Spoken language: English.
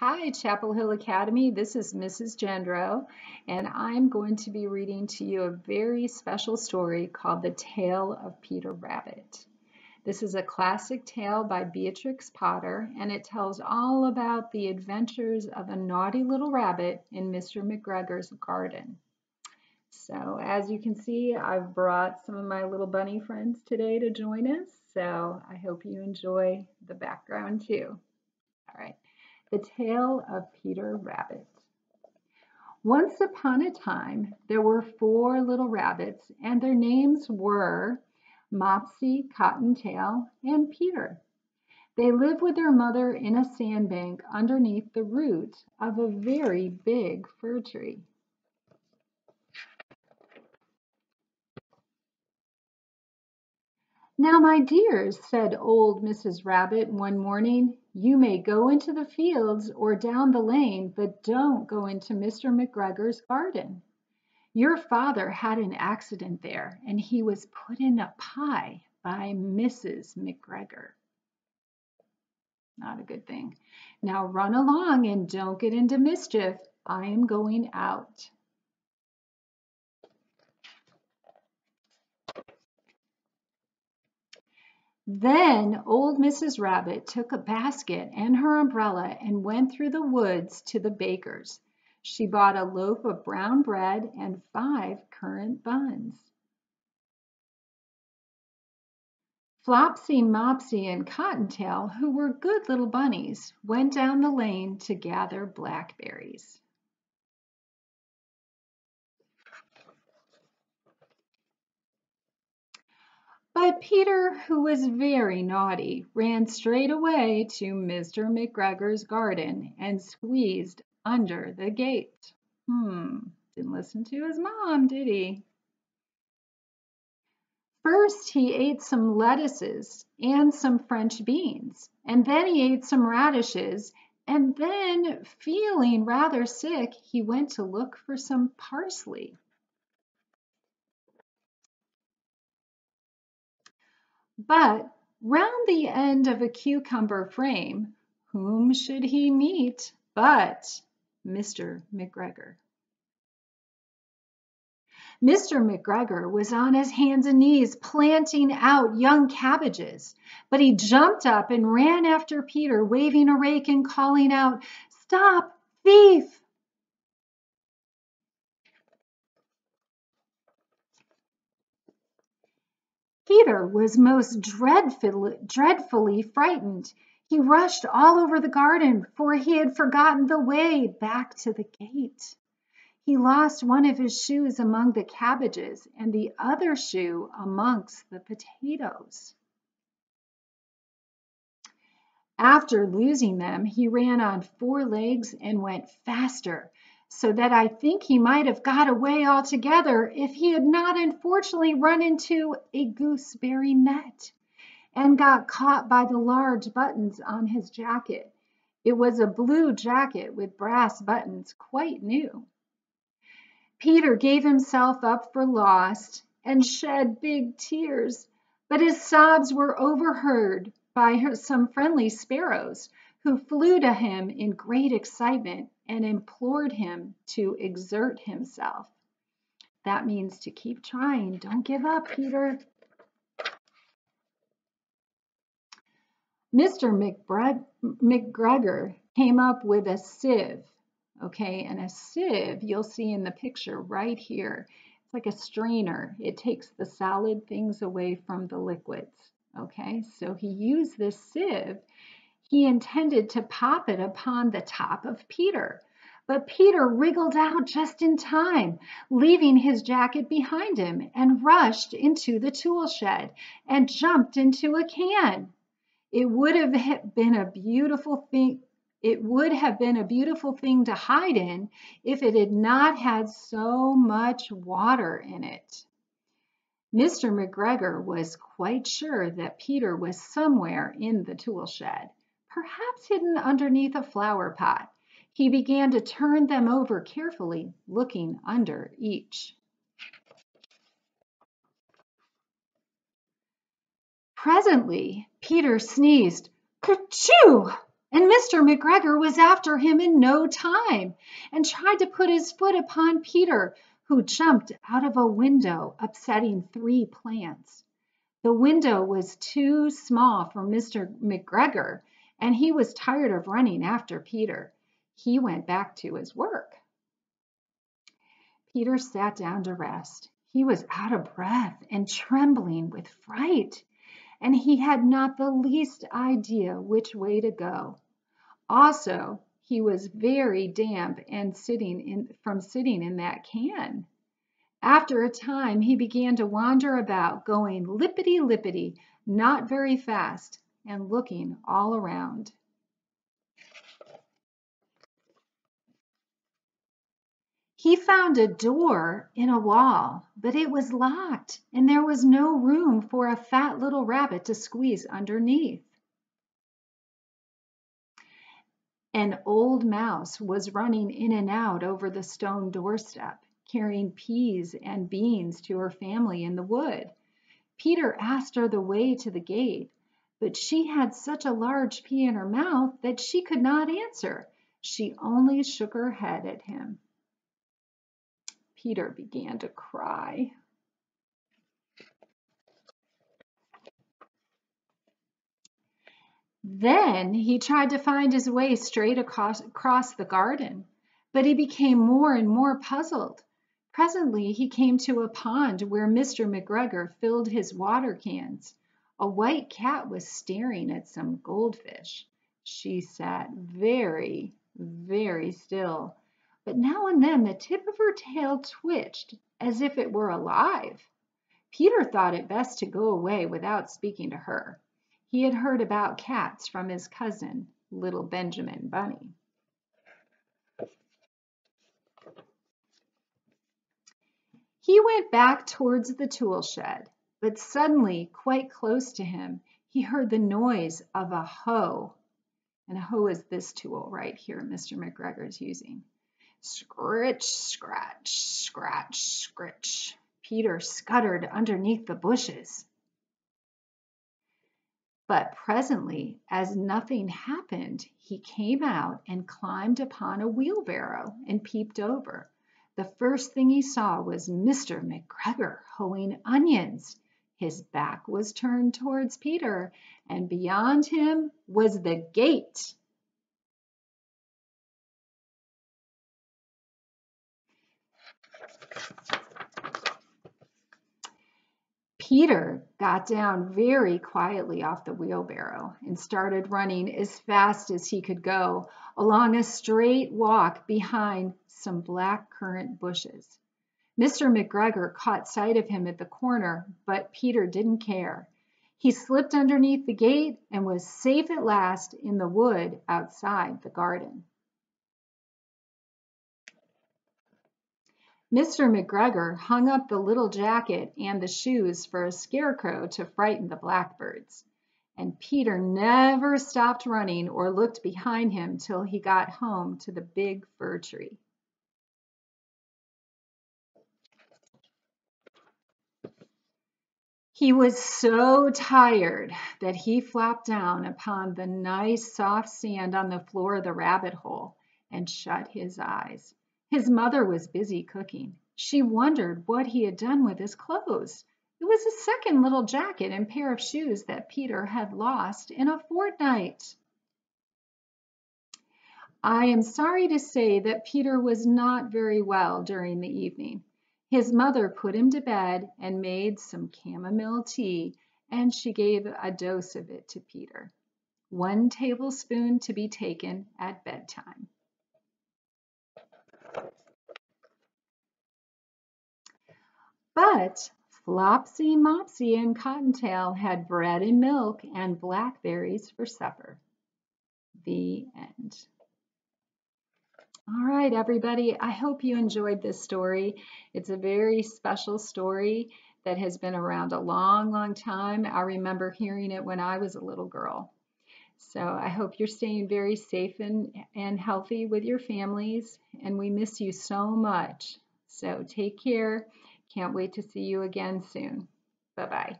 Hi, Chapel Hill Academy. This is Mrs. Gendro, and I'm going to be reading to you a very special story called The Tale of Peter Rabbit. This is a classic tale by Beatrix Potter, and it tells all about the adventures of a naughty little rabbit in Mr. McGregor's garden. So, as you can see, I've brought some of my little bunny friends today to join us, so I hope you enjoy the background too. All right. The Tale of Peter Rabbit. Once upon a time, there were 4 little rabbits, and their names were Mopsy, Cottontail, and Peter. They lived with their mother in a sandbank underneath the root of a very big fir tree. "Now, my dears," said old Mrs. Rabbit one morning, "you may go into the fields or down the lane, but don't go into Mr. McGregor's garden. Your father had an accident there, and he was put in a pie by Mrs. McGregor. Not a good thing. Now run along and don't get into mischief. I am going out." Then old Mrs. Rabbit took a basket and her umbrella and went through the woods to the baker's. She bought a loaf of brown bread and 5 currant buns. Flopsy, Mopsy, and Cottontail, who were good little bunnies, went down the lane to gather blackberries. But Peter, who was very naughty, ran straight away to Mr. McGregor's garden and squeezed under the gate. Didn't listen to his mom, did he? First, he ate some lettuces and some French beans, and then he ate some radishes, and then, feeling rather sick, he went to look for some parsley. But round the end of a cucumber frame, whom should he meet but Mr. McGregor? Mr. McGregor was on his hands and knees planting out young cabbages, but he jumped up and ran after Peter, waving a rake and calling out, "Stop, thief!" Peter was most dreadfully frightened. He rushed all over the garden, for he had forgotten the way back to the gate. He lost one of his shoes among the cabbages and the other shoe amongst the potatoes. After losing them, he ran on 4 legs and went faster, so that I think he might have got away altogether if he had not unfortunately run into a gooseberry net and got caught by the large buttons on his jacket. It was a blue jacket with brass buttons, quite new. Peter gave himself up for lost and shed big tears, but his sobs were overheard by some friendly sparrows who flew to him in great excitement and implored him to exert himself. That means to keep trying. Don't give up, Peter. Mr. McGregor came up with a sieve. Okay, and a sieve you'll see in the picture right here. It's like a strainer. It takes the solid things away from the liquids. Okay, so he used this sieve. He intended to pop it upon the top of Peter. But Peter wriggled out just in time, leaving his jacket behind him, and rushed into the tool shed and jumped into a can. It would have been a beautiful thing. It would have been a beautiful thing to hide in if it had not had so much water in it. Mr. McGregor was quite sure that Peter was somewhere in the tool shed, perhaps hidden underneath a flower pot. He began to turn them over carefully, looking under each. Presently, Peter sneezed, "Kerchoo!" And Mr. McGregor was after him in no time and tried to put his foot upon Peter, who jumped out of a window, upsetting 3 plants. The window was too small for Mr. McGregor, and he was tired of running after Peter. He went back to his work. Peter sat down to rest. He was out of breath and trembling with fright, and he had not the least idea which way to go. Also, he was very damp and from sitting in that can. After a time, he began to wander about, going lippity-lippity, not very fast, and looking all around. He found a door in a wall, but it was locked, and there was no room for a fat little rabbit to squeeze underneath. An old mouse was running in and out over the stone doorstep, carrying peas and beans to her family in the wood. Peter asked her the way to the gate, but she had such a large pea in her mouth that she could not answer. She only shook her head at him. Peter began to cry. Then he tried to find his way straight across the garden, but he became more and more puzzled. Presently he came to a pond where Mr. McGregor filled his water cans. A white cat was staring at some goldfish. She sat very, very still, but now and then the tip of her tail twitched as if it were alive. Peter thought it best to go away without speaking to her. He had heard about cats from his cousin, little Benjamin Bunny. He went back towards the tool shed, but suddenly, quite close to him, he heard the noise of a hoe. And a hoe is this tool right here Mr. McGregor is using. Scritch, scratch, scratch, scritch. Peter scuttered underneath the bushes. But presently, as nothing happened, he came out and climbed upon a wheelbarrow and peeped over. The first thing he saw was Mr. McGregor hoeing onions. His back was turned towards Peter, and beyond him was the gate. Peter got down very quietly off the wheelbarrow and started running as fast as he could go along a straight walk behind some black currant bushes. Mr. McGregor caught sight of him at the corner, but Peter didn't care. He slipped underneath the gate and was safe at last in the wood outside the garden. Mr. McGregor hung up the little jacket and the shoes for a scarecrow to frighten the blackbirds. And Peter never stopped running or looked behind him till he got home to the big fir tree. He was so tired that he flopped down upon the nice soft sand on the floor of the rabbit hole and shut his eyes. His mother was busy cooking. She wondered what he had done with his clothes. It was a second little jacket and pair of shoes that Peter had lost in a fortnight. I am sorry to say that Peter was not very well during the evening. His mother put him to bed and made some chamomile tea, and she gave a dose of it to Peter. 1 tablespoon to be taken at bedtime. But Flopsy, Mopsy, and Cottontail had bread and milk and blackberries for supper. The end. All right, everybody, I hope you enjoyed this story. It's a very special story that has been around a long, long time. I remember hearing it when I was a little girl. So I hope you're staying very safe and healthy with your families, and we miss you so much. So take care. Can't wait to see you again soon. Bye-bye.